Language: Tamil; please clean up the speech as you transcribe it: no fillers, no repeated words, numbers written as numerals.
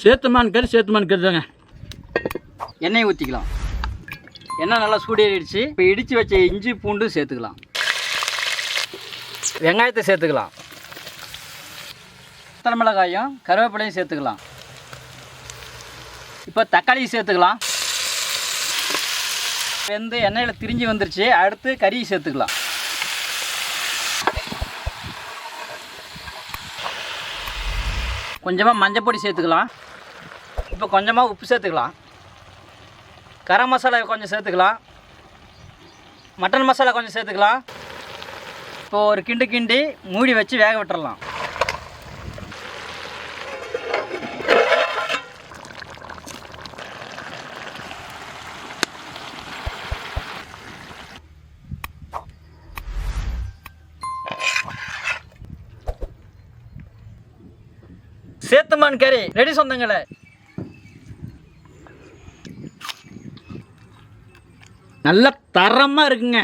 சேத்துமான் கறி தாங்க. எண்ணெய் ஊற்றிக்கலாம். எண்ணெய் நல்லா சூடேறிடுச்சு. இப்போ இடித்து வச்ச இஞ்சி பூண்டு சேர்த்துக்கலாம். வெங்காயத்தை சேர்த்துக்கலாம். வத்தல் மிளகாயும் கருவேப்பிலையும் சேர்த்துக்கலாம். இப்போ தக்காளி சேர்த்துக்கலாம். வெந்து எண்ணெயில் திரிஞ்சு வந்துருச்சு. அடுத்து கறி சேர்த்துக்கலாம். கொஞ்சமாக மஞ்சள் பொடி சேர்த்துக்கலாம். இப்போ கொஞ்சமாக உப்பு சேர்த்துக்கலாம். கரம் மசாலா கொஞ்சம் சேர்த்துக்கலாம். மட்டன் மசாலா கொஞ்சம் சேர்த்துக்கலாம். இப்போ ஒரு கிண்டி மூடி வச்சு வேக விட்டுறலாம். சேத்துமான் கறி ரெடி சொந்தங்களே. நல்ல தரமாக இருக்குங்க.